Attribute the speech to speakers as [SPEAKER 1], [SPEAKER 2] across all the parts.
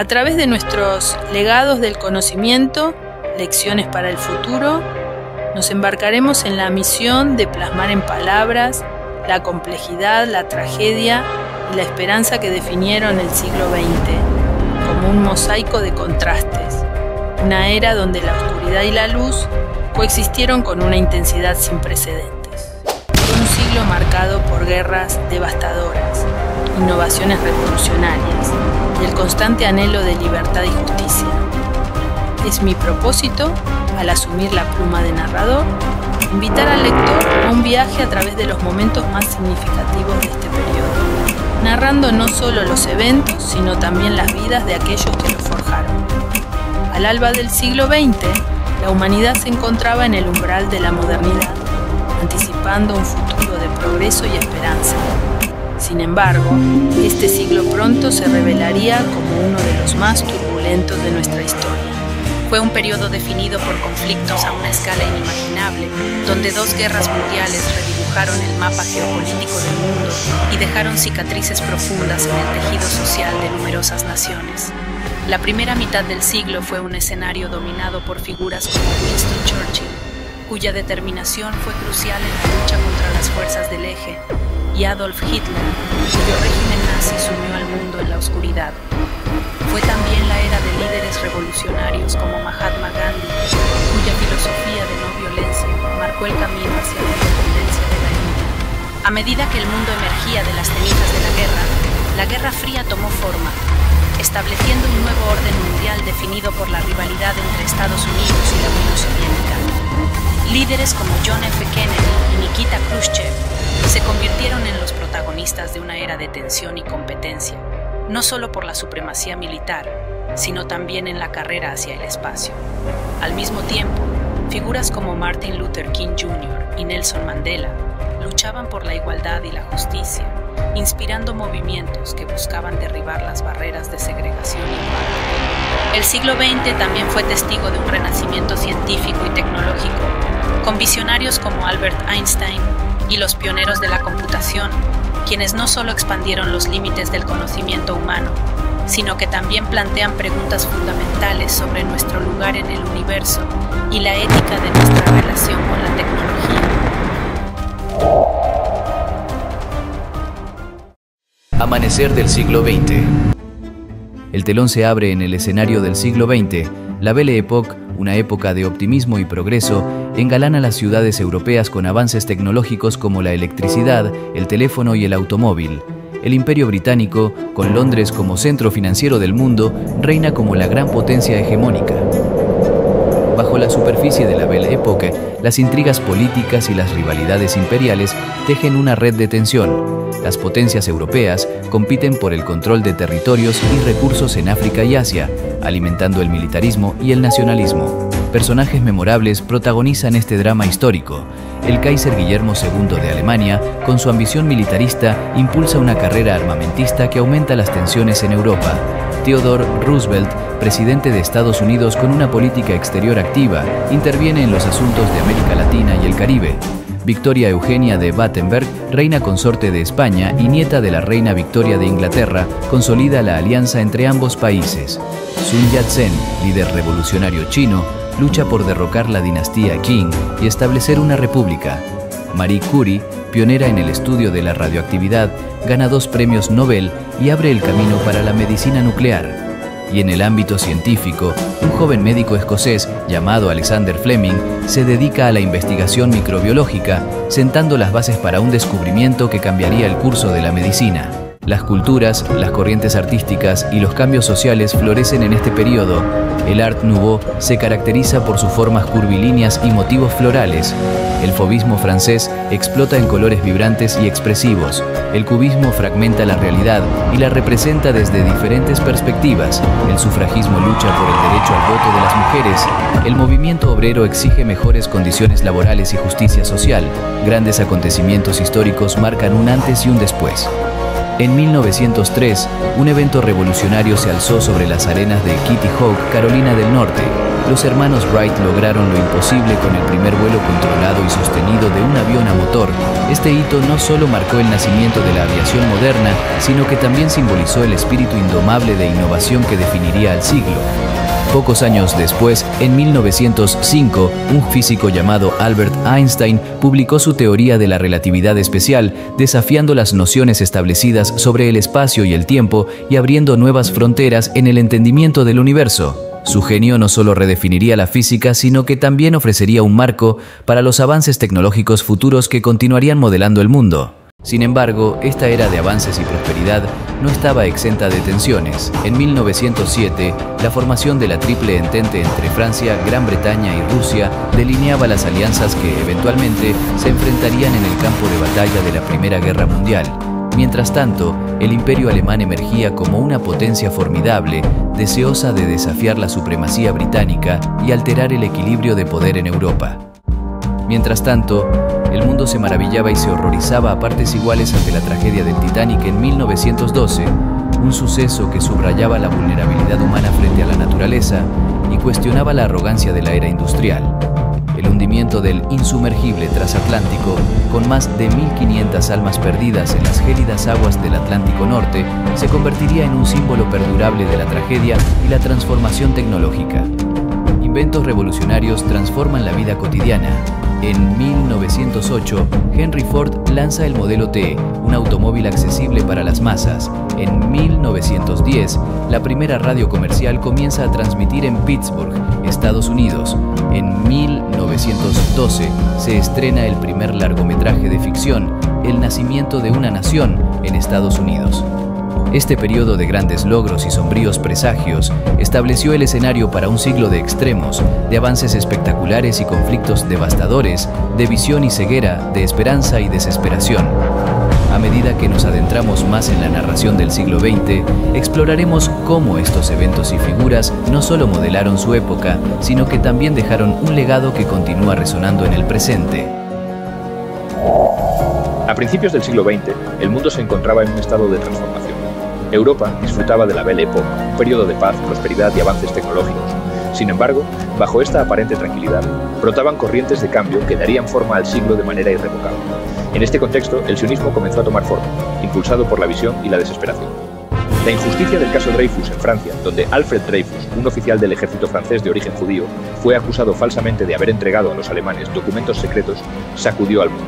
[SPEAKER 1] A través de nuestros legados del conocimiento, lecciones para el futuro, nos embarcaremos en la misión de plasmar en palabras la complejidad, la tragedia y la esperanza que definieron el siglo XX como un mosaico de contrastes, una era donde la oscuridad y la luz coexistieron con una intensidad sin precedentes. Fue un siglo marcado por guerras devastadoras, innovaciones revolucionarias y el constante anhelo de libertad y justicia. Es mi propósito, al asumir la pluma de narrador, invitar al lector a un viaje a través de los momentos más significativos de este periodo, narrando no solo los eventos, sino también las vidas de aquellos que los forjaron. Al alba del siglo XX, la humanidad se encontraba en el umbral de la modernidad, anticipando un futuro de progreso y esperanza. Sin embargo, este siglo pronto se revelaría como uno de los más turbulentos de nuestra historia.
[SPEAKER 2] Fue un periodo definido por conflictos a una escala inimaginable, donde 2 guerras mundiales redibujaron el mapa geopolítico del mundo y dejaron cicatrices profundas en el tejido social de numerosas naciones. La primera mitad del siglo fue un escenario dominado por figuras como Winston Churchill, cuya determinación fue crucial en la lucha contra las fuerzas del eje, y Adolf Hitler, cuyo régimen nazi sumió al mundo en la oscuridad. Fue también la era de líderes revolucionarios como Mahatma Gandhi, cuya filosofía de no violencia marcó el camino hacia la independencia de la India. A medida que el mundo emergía de las cenizas de la Guerra Fría tomó forma, estableciendo un nuevo orden mundial definido por la rivalidad entre Estados Unidos y la Unión Soviética. Líderes como John F. Kennedy y Nikita Khrushchev se convirtieron en los protagonistas de una era de tensión y competencia, no solo por la supremacía militar, sino también en la carrera hacia el espacio. Al mismo tiempo, figuras como Martin Luther King Jr. y Nelson Mandela luchaban por la igualdad y la justicia, inspirando movimientos que buscaban derribar las barreras de segregación y apartheid. El siglo XX también fue testigo de un renacimiento científico y tecnológico, con visionarios como Albert Einstein y los pioneros de la computación, quienes no solo expandieron los límites del conocimiento humano, sino que también plantean preguntas fundamentales sobre nuestro lugar en el universo y la ética de nuestra relación con la tecnología.
[SPEAKER 3] Amanecer del siglo XX. El telón se abre en el escenario del siglo XX. La Belle Époque, una época de optimismo y progreso, engalana las ciudades europeas con avances tecnológicos como la electricidad, el teléfono y el automóvil. El Imperio Británico, con Londres como centro financiero del mundo, reina como la gran potencia hegemónica. Bajo la superficie de la Belle Époque, las intrigas políticas y las rivalidades imperiales tejen una red de tensión. Las potencias europeas compiten por el control de territorios y recursos en África y Asia, alimentando el militarismo y el nacionalismo. Personajes memorables protagonizan este drama histórico. El Kaiser Guillermo II de Alemania, con su ambición militarista, impulsa una carrera armamentista que aumenta las tensiones en Europa. Theodore Roosevelt, presidente de Estados Unidos con una política exterior activa, interviene en los asuntos de América Latina y el Caribe. Victoria Eugenia de Battenberg, reina consorte de España y nieta de la reina Victoria de Inglaterra, consolida la alianza entre ambos países. Sun Yat-sen, líder revolucionario chino, lucha por derrocar la dinastía Qing y establecer una república. Marie Curie, pionera en el estudio de la radioactividad, gana 2 premios Nobel y abre el camino para la medicina nuclear. Y en el ámbito científico, un joven médico escocés llamado Alexander Fleming se dedica a la investigación microbiológica, sentando las bases para un descubrimiento que cambiaría el curso de la medicina. Las culturas, las corrientes artísticas y los cambios sociales florecen en este periodo. El Art Nouveau se caracteriza por sus formas curvilíneas y motivos florales. El fauvismo francés explota en colores vibrantes y expresivos. El cubismo fragmenta la realidad y la representa desde diferentes perspectivas. El sufragismo lucha por el derecho al voto de las mujeres. El movimiento obrero exige mejores condiciones laborales y justicia social. Grandes acontecimientos históricos marcan un antes y un después. En 1903, un evento revolucionario se alzó sobre las arenas de Kitty Hawk, Carolina del Norte. los hermanos Wright lograron lo imposible con el primer vuelo controlado y sostenido de un avión a motor. Este hito no solo marcó el nacimiento de la aviación moderna, sino que también simbolizó el espíritu indomable de innovación que definiría al siglo. Pocos años después, en 1905, un físico llamado Albert Einstein publicó su teoría de la relatividad especial, desafiando las nociones establecidas sobre el espacio y el tiempo y abriendo nuevas fronteras en el entendimiento del universo. Su genio no solo redefiniría la física, sino que también ofrecería un marco para los avances tecnológicos futuros que continuarían modelando el mundo. Sin embargo, esta era de avances y prosperidad no estaba exenta de tensiones. En 1907, la formación de la Triple Entente entre Francia, Gran Bretaña y Rusia delineaba las alianzas que eventualmente se enfrentarían en el campo de batalla de la Primera Guerra Mundial. Mientras tanto, el Imperio alemán emergía como una potencia formidable, deseosa de desafiar la supremacía británica y alterar el equilibrio de poder en Europa. Mientras tanto, el mundo se maravillaba y se horrorizaba a partes iguales ante la tragedia del Titanic en 1912, un suceso que subrayaba la vulnerabilidad humana frente a la naturaleza y cuestionaba la arrogancia de la era industrial. El hundimiento del insumergible transatlántico, con más de 1.500 almas perdidas en las gélidas aguas del Atlántico Norte, se convertiría en un símbolo perdurable de la tragedia y la transformación tecnológica. Inventos revolucionarios transforman la vida cotidiana. En 1908, Henry Ford lanza el Modelo T, un automóvil accesible para las masas. En 1910, la primera radio comercial comienza a transmitir en Pittsburgh, Estados Unidos. En 1912, se estrena el primer largometraje de ficción, El nacimiento de una nación, en Estados Unidos. Este periodo de grandes logros y sombríos presagios estableció el escenario para un siglo de extremos, de avances espectaculares y conflictos devastadores, de visión y ceguera, de esperanza y desesperación. A medida que nos adentramos más en la narración del siglo XX, exploraremos cómo estos eventos y figuras no solo modelaron su época, sino que también dejaron un legado que continúa resonando en el presente.
[SPEAKER 4] A principios del siglo XX, el mundo se encontraba en un estado de transformación. Europa disfrutaba de la Belle Époque, un periodo de paz, prosperidad y avances tecnológicos. Sin embargo, bajo esta aparente tranquilidad, brotaban corrientes de cambio que darían forma al siglo de manera irrevocable. En este contexto, el sionismo comenzó a tomar forma, impulsado por la visión y la desesperación. La injusticia del caso Dreyfus en Francia, donde Alfred Dreyfus, un oficial del ejército francés de origen judío, fue acusado falsamente de haber entregado a los alemanes documentos secretos, sacudió al mundo.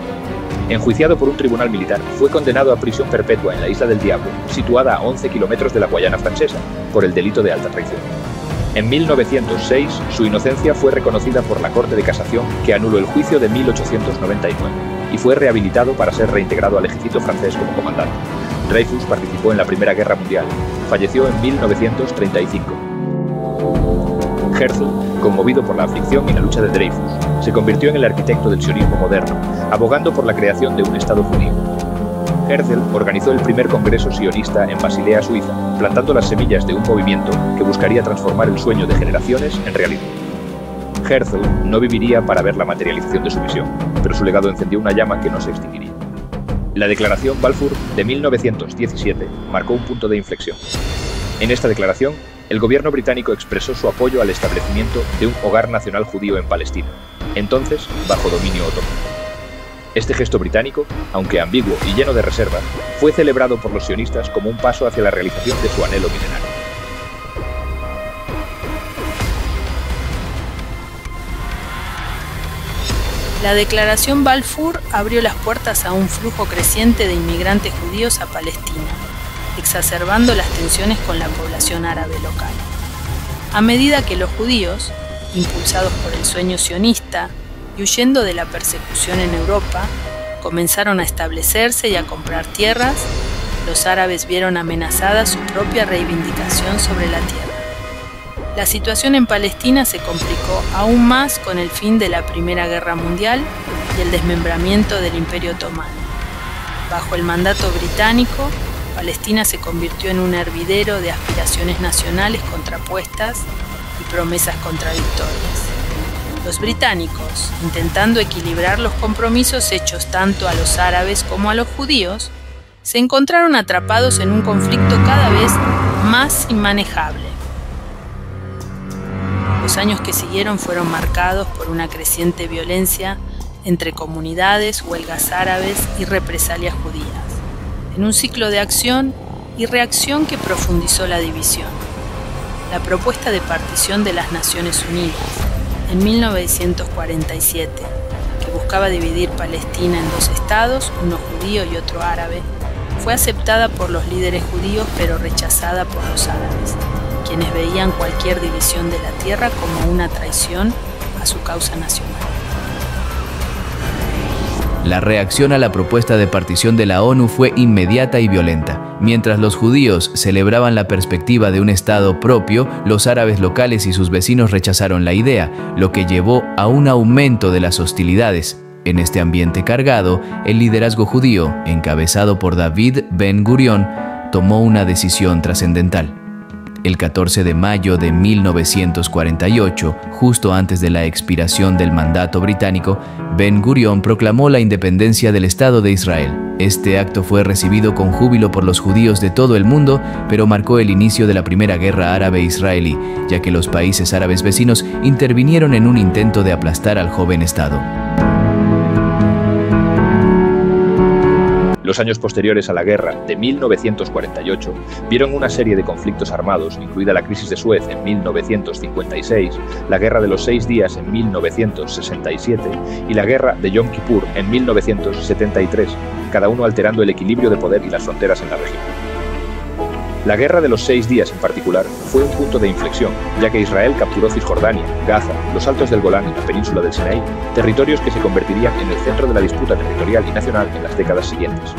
[SPEAKER 4] Enjuiciado por un tribunal militar, fue condenado a prisión perpetua en la Isla del Diablo, situada a 11 kilómetros de la Guayana francesa, por el delito de alta traición. En 1906, su inocencia fue reconocida por la Corte de Casación, que anuló el juicio de 1899, y fue rehabilitado para ser reintegrado al ejército francés como comandante. Dreyfus participó en la Primera Guerra Mundial. Falleció en 1935. Herzl, conmovido por la aflicción y la lucha de Dreyfus, se convirtió en el arquitecto del sionismo moderno, abogando por la creación de un Estado judío. Herzl organizó el primer congreso sionista en Basilea, Suiza, plantando las semillas de un movimiento que buscaría transformar el sueño de generaciones en realidad. Herzl no viviría para ver la materialización de su visión, pero su legado encendió una llama que no se extinguiría. La Declaración Balfour de 1917 marcó un punto de inflexión. En esta declaración, el gobierno británico expresó su apoyo al establecimiento de un hogar nacional judío en Palestina, entonces bajo dominio otomano. Este gesto británico, aunque ambiguo y lleno de reservas, fue celebrado por los sionistas como un paso hacia la realización de su anhelo milenario.
[SPEAKER 1] La Declaración Balfour abrió las puertas a un flujo creciente de inmigrantes judíos a Palestina, exacerbando las tensiones con la población árabe local. A medida que los judíos, impulsados por el sueño sionista y huyendo de la persecución en Europa, comenzaron a establecerse y a comprar tierras, los árabes vieron amenazada su propia reivindicación sobre la tierra. La situación en Palestina se complicó aún más con el fin de la Primera Guerra Mundial y el desmembramiento del Imperio Otomano. Bajo el mandato británico, Palestina se convirtió en un hervidero de aspiraciones nacionales contrapuestas y promesas contradictorias. Los británicos, intentando equilibrar los compromisos hechos tanto a los árabes como a los judíos, se encontraron atrapados en un conflicto cada vez más inmanejable. Los Los años que siguieron fueron marcados por una creciente violencia entre comunidades, huelgas árabes y represalias judías, en un ciclo de acción y reacción que profundizó la división. La propuesta de partición de las Naciones Unidas en 1947, que buscaba dividir Palestina en dos estados, uno judío y otro árabe, fue aceptada por los líderes judíos pero rechazada por los árabes, quienes veían cualquier división de la tierra como una traición a su causa nacional.
[SPEAKER 3] La reacción a la propuesta de partición de la ONU fue inmediata y violenta. Mientras los judíos celebraban la perspectiva de un Estado propio, los árabes locales y sus vecinos rechazaron la idea, lo que llevó a un aumento de las hostilidades. En este ambiente cargado, el liderazgo judío, encabezado por David Ben Gurión, tomó una decisión trascendental. El 14 de mayo de 1948, justo antes de la expiración del mandato británico, Ben Gurión proclamó la independencia del Estado de Israel. Este acto fue recibido con júbilo por los judíos de todo el mundo, pero marcó el inicio de la Primera Guerra Árabe-Israelí, ya que los países árabes vecinos intervinieron en un intento de aplastar al joven Estado.
[SPEAKER 4] Los años posteriores a la guerra de 1948 vieron una serie de conflictos armados, incluida la crisis de Suez en 1956, la guerra de los 6 días en 1967 y la guerra de Yom Kippur en 1973, cada uno alterando el equilibrio de poder y las fronteras en la región. La guerra de los 6 días en particular fue un punto de inflexión, ya que Israel capturó Cisjordania, Gaza, los Altos del Golán y la península del Sinaí, territorios que se convertirían en el centro de la disputa territorial y nacional en las décadas siguientes.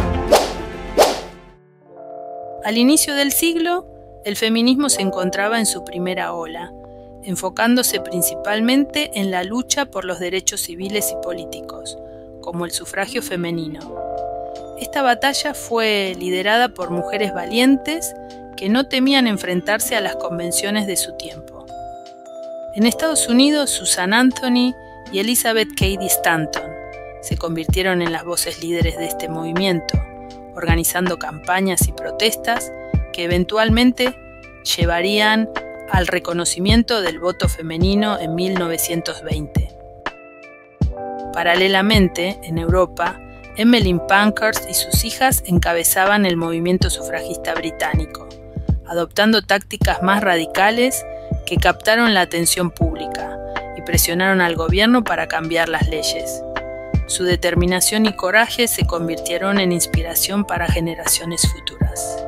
[SPEAKER 1] Al inicio del siglo, el feminismo se encontraba en su primera ola, enfocándose principalmente en la lucha por los derechos civiles y políticos, como el sufragio femenino. Esta batalla fue liderada por mujeres valientes que no temían enfrentarse a las convenciones de su tiempo. En Estados Unidos, Susan Anthony y Elizabeth Cady Stanton se convirtieron en las voces líderes de este movimiento, organizando campañas y protestas que eventualmente llevarían al reconocimiento del voto femenino en 1920. Paralelamente, en Europa, Emmeline Pankhurst y sus hijas encabezaban el movimiento sufragista británico, adoptando tácticas más radicales que captaron la atención pública y presionaron al gobierno para cambiar las leyes. Su determinación y coraje se convirtieron en inspiración para generaciones futuras.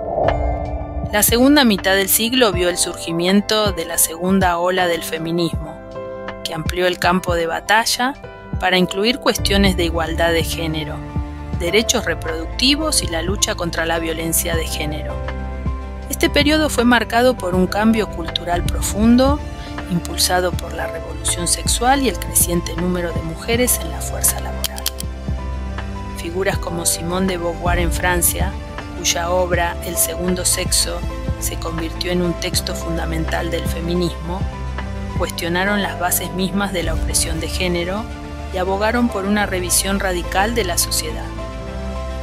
[SPEAKER 1] La segunda mitad del siglo vio el surgimiento de la segunda ola del feminismo, que amplió el campo de batalla para incluir cuestiones de igualdad de género, derechos reproductivos y la lucha contra la violencia de género. Este periodo fue marcado por un cambio cultural profundo, impulsado por la revolución sexual y el creciente número de mujeres en la fuerza laboral. Figuras como Simone de Beauvoir en Francia, cuya obra El segundo sexo se convirtió en un texto fundamental del feminismo, cuestionaron las bases mismas de la opresión de género y abogaron por una revisión radical de la sociedad.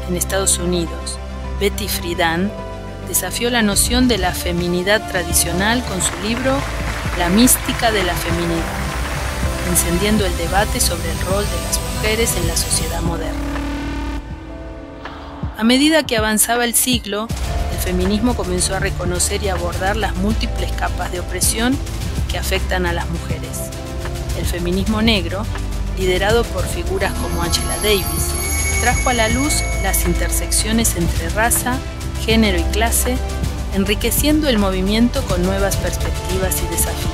[SPEAKER 1] En Estados Unidos, Betty Friedan desafió la noción de la feminidad tradicional con su libro La mística de la feminidad, encendiendo el debate sobre el rol de las mujeres en la sociedad moderna. A medida que avanzaba el siglo, el feminismo comenzó a reconocer y abordar las múltiples capas de opresión que afectan a las mujeres. El feminismo negro, liderado por figuras como Angela Davis, trajo a la luz las intersecciones entre raza, género y clase, enriqueciendo el movimiento con nuevas perspectivas y desafíos.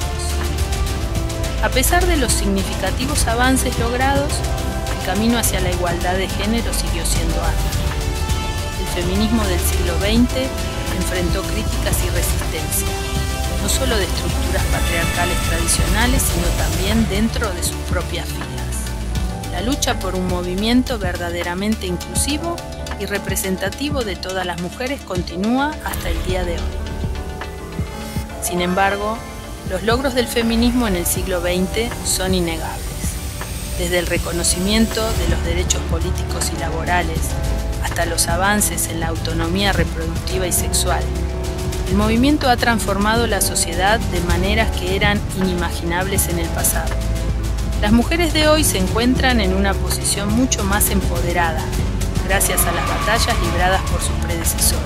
[SPEAKER 1] A pesar de los significativos avances logrados, el camino hacia la igualdad de género siguió siendo arduo. El feminismo del siglo XX enfrentó críticas y resistencia, no solo de estructuras patriarcales tradicionales, sino también dentro de sus propias filas. La lucha por un movimiento verdaderamente inclusivo y representativo de todas las mujeres continúa hasta el día de hoy. Sin embargo, los logros del feminismo en el siglo XX son innegables. Desde el reconocimiento de los derechos políticos y laborales hasta los avances en la autonomía reproductiva y sexual, El movimiento ha transformado la sociedad de maneras que eran inimaginables en el pasado. Las mujeres de hoy se encuentran en una posición mucho más empoderada, gracias a las batallas libradas por sus predecesoras.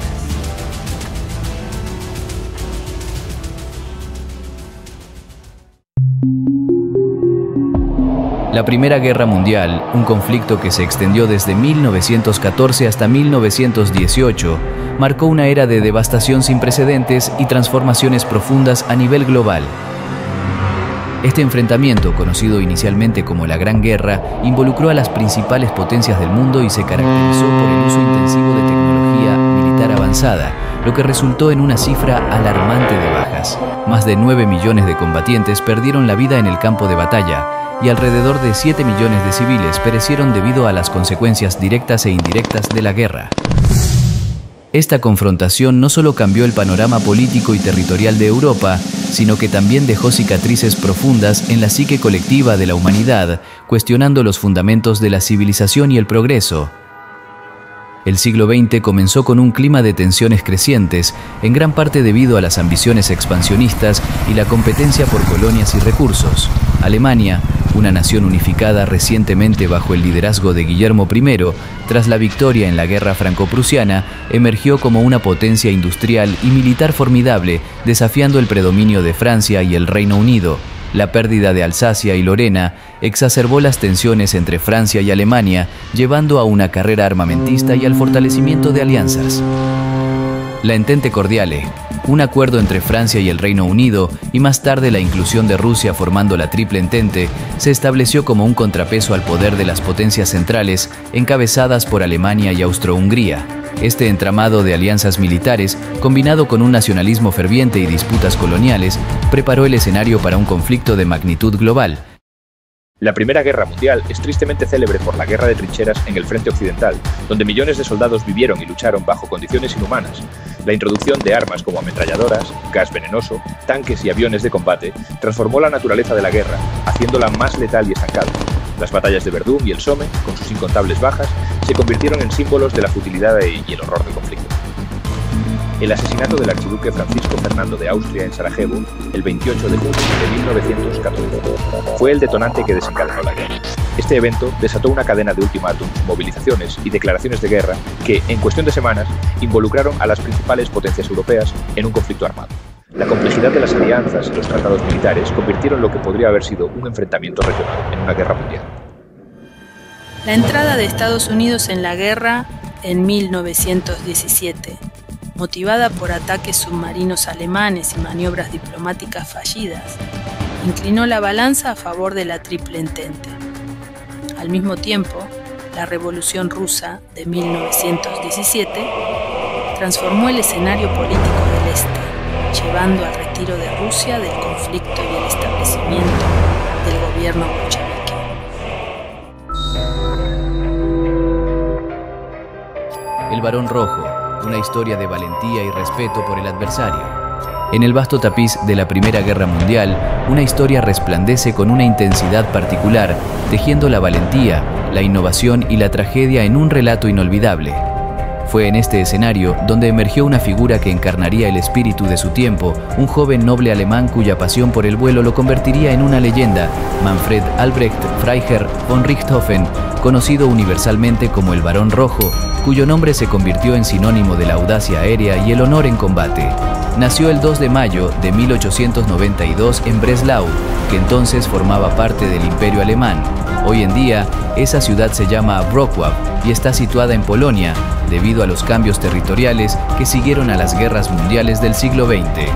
[SPEAKER 3] La Primera Guerra Mundial, un conflicto que se extendió desde 1914 hasta 1918, marcó una era de devastación sin precedentes y transformaciones profundas a nivel global. Este enfrentamiento, conocido inicialmente como la Gran Guerra, involucró a las principales potencias del mundo y se caracterizó por el uso intensivo de tecnología militar avanzada, lo que resultó en una cifra alarmante de bajas. Más de 9 millones de combatientes perdieron la vida en el campo de batalla, y alrededor de 7 millones de civiles perecieron debido a las consecuencias directas e indirectas de la guerra. Esta confrontación no solo cambió el panorama político y territorial de Europa, sino que también dejó cicatrices profundas en la psique colectiva de la humanidad, cuestionando los fundamentos de la civilización y el progreso. El siglo XX comenzó con un clima de tensiones crecientes, en gran parte debido a las ambiciones expansionistas y la competencia por colonias y recursos. Alemania, una nación unificada recientemente bajo el liderazgo de Guillermo I, tras la victoria en la Guerra Franco-Prusiana, emergió como una potencia industrial y militar formidable, desafiando el predominio de Francia y el Reino Unido. La pérdida de Alsacia y Lorena exacerbó las tensiones entre Francia y Alemania, llevando a una carrera armamentista y al fortalecimiento de alianzas. La Entente Cordiale, un acuerdo entre Francia y el Reino Unido, y más tarde la inclusión de Rusia formando la Triple Entente, se estableció como un contrapeso al poder de las potencias centrales, encabezadas por Alemania y Austro-Hungría. Este entramado de alianzas militares, combinado con un nacionalismo ferviente y disputas coloniales, preparó el escenario para un conflicto de magnitud global.
[SPEAKER 4] La Primera Guerra Mundial es tristemente célebre por la guerra de trincheras en el frente occidental, donde millones de soldados vivieron y lucharon bajo condiciones inhumanas. La introducción de armas como ametralladoras, gas venenoso, tanques y aviones de combate transformó la naturaleza de la guerra, haciéndola más letal y estancada. Las batallas de Verdún y el Somme, con sus incontables bajas, se convirtieron en símbolos de la futilidad y el horror del conflicto. El asesinato del archiduque Francisco Fernando de Austria en Sarajevo, el 28 de junio de 1914, fue el detonante que desencadenó la guerra. Este evento desató una cadena de ultimátums, movilizaciones y declaraciones de guerra que, en cuestión de semanas, involucraron a las principales potencias europeas en un conflicto armado. La complejidad de las alianzas y los tratados militares convirtieron lo que podría haber sido un enfrentamiento regional en una guerra mundial.
[SPEAKER 1] La entrada de Estados Unidos en la guerra en 1917, motivada por ataques submarinos alemanes y maniobras diplomáticas fallidas, inclinó la balanza a favor de la Triple Entente. Al mismo tiempo, la Revolución Rusa de 1917 transformó el escenario político del Este, llevando al retiro de Rusia del conflicto y el establecimiento del gobierno bolchevique.
[SPEAKER 3] El Barón Rojo, una historia de valentía y respeto por el adversario. En el vasto tapiz de la Primera Guerra Mundial, una historia resplandece con una intensidad particular, tejiendo la valentía, la innovación y la tragedia en un relato inolvidable. Fue en este escenario donde emergió una figura que encarnaría el espíritu de su tiempo, un joven noble alemán cuya pasión por el vuelo lo convertiría en una leyenda, Manfred Albrecht Freiherr von Richthofen, conocido universalmente como el Barón Rojo, cuyo nombre se convirtió en sinónimo de la audacia aérea y el honor en combate. Nació el 2 de mayo de 1892 en Breslau, que entonces formaba parte del Imperio Alemán. Hoy en día, esa ciudad se llama Wrocław y está situada en Polonia, debido a los cambios territoriales que siguieron a las guerras mundiales del siglo XX.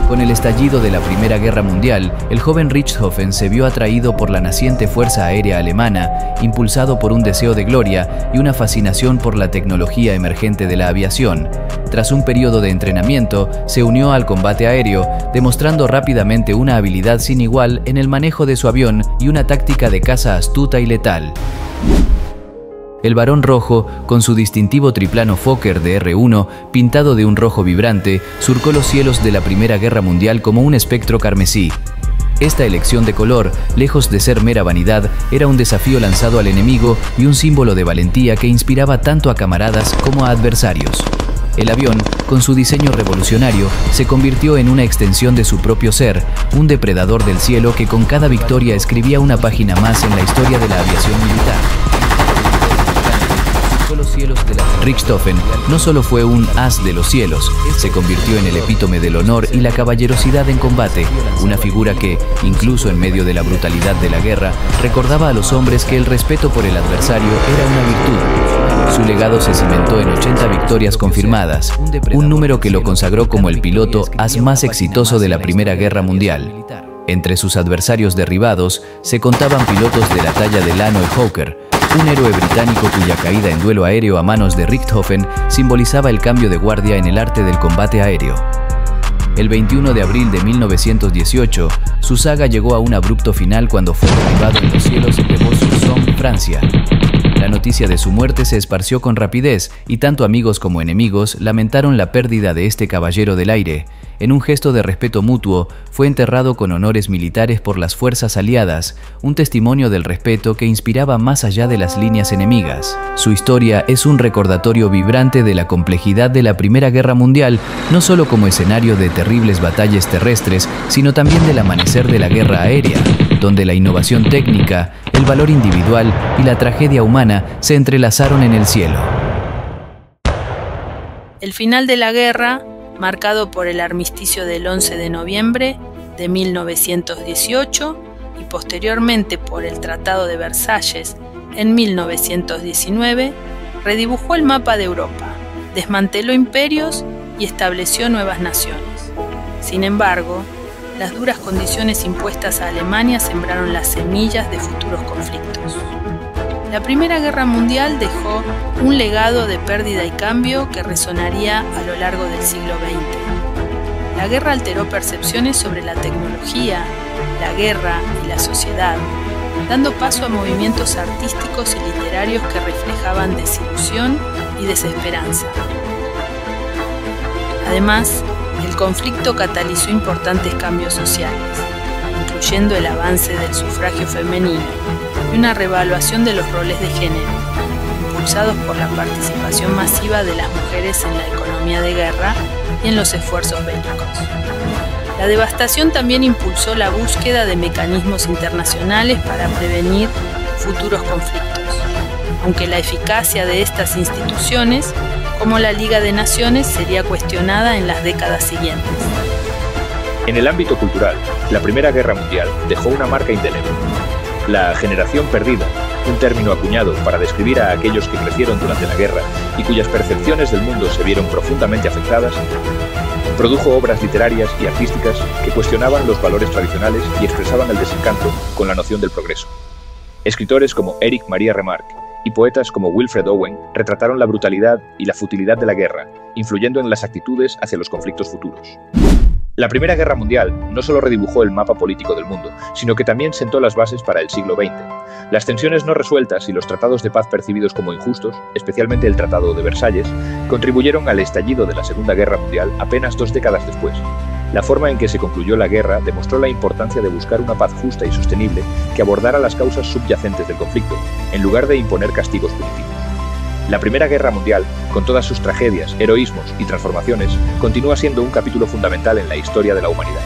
[SPEAKER 3] Con el estallido de la Primera Guerra Mundial, el joven Richthofen se vio atraído por la naciente fuerza aérea alemana, impulsado por un deseo de gloria y una fascinación por la tecnología emergente de la aviación. Tras un periodo de entrenamiento, se unió al combate aéreo, demostrando rápidamente una habilidad sin igual en el manejo de su avión y una táctica de caza astuta y letal. El Barón Rojo, con su distintivo triplano Fokker de R1, pintado de un rojo vibrante, surcó los cielos de la Primera Guerra Mundial como un espectro carmesí. Esta elección de color, lejos de ser mera vanidad, era un desafío lanzado al enemigo y un símbolo de valentía que inspiraba tanto a camaradas como a adversarios. El avión, con su diseño revolucionario, se convirtió en una extensión de su propio ser, un depredador del cielo que con cada victoria escribía una página más en la historia de la aviación militar. Los cielos de la Richthofen no solo fue un as de los cielos, se convirtió en el epítome del honor y la caballerosidad en combate, una figura que, incluso en medio de la brutalidad de la guerra, recordaba a los hombres que el respeto por el adversario era una virtud. Su legado se cimentó en 80 victorias confirmadas, un número que lo consagró como el piloto as más exitoso de la Primera Guerra Mundial. Entre sus adversarios derribados se contaban pilotos de la talla de Lano y Hawker, un héroe británico cuya caída en duelo aéreo a manos de Richthofen simbolizaba el cambio de guardia en el arte del combate aéreo. El 21 de abril de 1918, su saga llegó a un abrupto final cuando fue derribado en los cielos de Vaux-sur-Somme, Francia. La noticia de su muerte se esparció con rapidez y tanto amigos como enemigos lamentaron la pérdida de este caballero del aire. En un gesto de respeto mutuo, fue enterrado con honores militares por las fuerzas aliadas, un testimonio del respeto que inspiraba más allá de las líneas enemigas. Su historia es un recordatorio vibrante de la complejidad de la Primera Guerra Mundial, no solo como escenario de terribles batallas terrestres, sino también del amanecer de la guerra aérea, donde la innovación técnica, el valor individual y la tragedia humana se entrelazaron en el cielo.
[SPEAKER 1] El final de la guerra, marcado por el armisticio del 11 de noviembre de 1918 y posteriormente por el Tratado de Versalles en 1919, redibujó el mapa de Europa, desmanteló imperios y estableció nuevas naciones. Sin embargo, las duras condiciones impuestas a Alemania sembraron las semillas de futuros conflictos. La Primera Guerra Mundial dejó un legado de pérdida y cambio que resonaría a lo largo del siglo XX. La guerra alteró percepciones sobre la tecnología, la guerra y la sociedad, dando paso a movimientos artísticos y literarios que reflejaban desilusión y desesperanza. Además, el conflicto catalizó importantes cambios sociales, incluyendo el avance del sufragio femenino y una reevaluación de los roles de género, impulsados por la participación masiva de las mujeres en la economía de guerra y en los esfuerzos bélicos. La devastación también impulsó la búsqueda de mecanismos internacionales para prevenir futuros conflictos, aunque la eficacia de estas instituciones, como la Liga de Naciones, sería cuestionada en las décadas siguientes.
[SPEAKER 4] En el ámbito cultural, la Primera Guerra Mundial dejó una marca indeleble. La generación perdida, un término acuñado para describir a aquellos que crecieron durante la guerra y cuyas percepciones del mundo se vieron profundamente afectadas, produjo obras literarias y artísticas que cuestionaban los valores tradicionales y expresaban el desencanto con la noción del progreso. Escritores como Éric Maria Remarque y poetas como Wilfred Owen retrataron la brutalidad y la futilidad de la guerra, influyendo en las actitudes hacia los conflictos futuros. La Primera Guerra Mundial no solo redibujó el mapa político del mundo, sino que también sentó las bases para el siglo XX. Las tensiones no resueltas y los tratados de paz percibidos como injustos, especialmente el Tratado de Versalles, contribuyeron al estallido de la Segunda Guerra Mundial apenas 2 décadas después. La forma en que se concluyó la guerra demostró la importancia de buscar una paz justa y sostenible que abordara las causas subyacentes del conflicto, en lugar de imponer castigos punitivos. La Primera Guerra Mundial, con todas sus tragedias, heroísmos y transformaciones, continúa siendo un capítulo fundamental en la historia de la humanidad.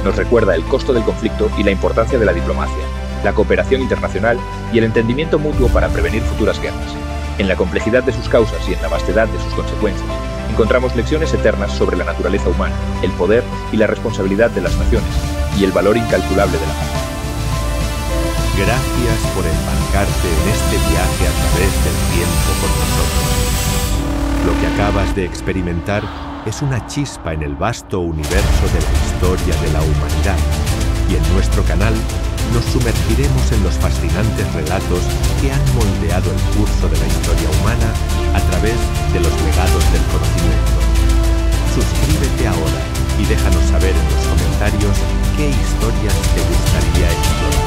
[SPEAKER 4] Nos recuerda el costo del conflicto y la importancia de la diplomacia, la cooperación internacional y el entendimiento mutuo para prevenir futuras guerras. En la complejidad de sus causas y en la vastedad de sus consecuencias, encontramos lecciones eternas sobre la naturaleza humana, el poder y la responsabilidad de las naciones, y el valor incalculable de la paz.
[SPEAKER 5] Gracias por embarcarte en este viaje a través del tiempo con nosotros. Lo que acabas de experimentar es una chispa en el vasto universo de la historia de la humanidad, y en nuestro canal nos sumergiremos en los fascinantes relatos que han moldeado el curso de la historia humana a través de los legados del conocimiento. Suscríbete ahora y déjanos saber en los comentarios qué historias te gustaría explorar.